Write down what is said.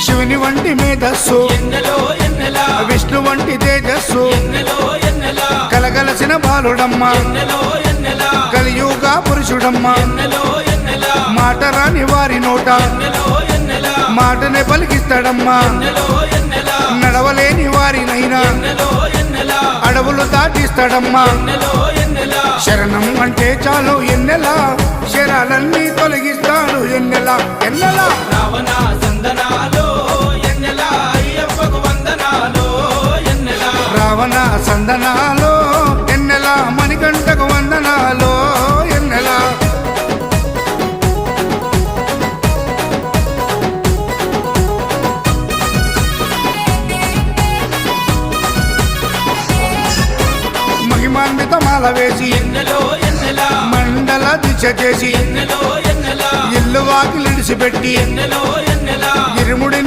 శివుని వంటి మేధస్సు విష్ణు వంటి తేజస్సు కలగలసిన బాలుడమ్మ కలియుగ పురుషుడమ్మ మాట రాని వారి నోట మాటనే పలికిస్తాడమ్మా నడవలేని వారినైనా అడవులు దాటిస్తాడమ్మా శరణం అంటే చాలు ఎన్నెలా శరాలన్నీ తొలగిస్తాడు ఎన్నెలా ఎన్నెలా రావణ సందనాలో ఎన్నెలా అయ్యప్పకు వందనాలో ఎన్నెలా రావణ సందనాలో ఎన్నెలా మణికంఠకు వందనాలో ఎన్నెలా మహిమాన్వితమాల వేసి ఎన్నెలో ఎన్నెలా మండల దీక్ష చేసి ఎన్నెలో ఎన్నెలా ఇల్లు వాకిలిడిసిపెట్టి ఎన్నెలో ఎన్నెలా ఇరుముడి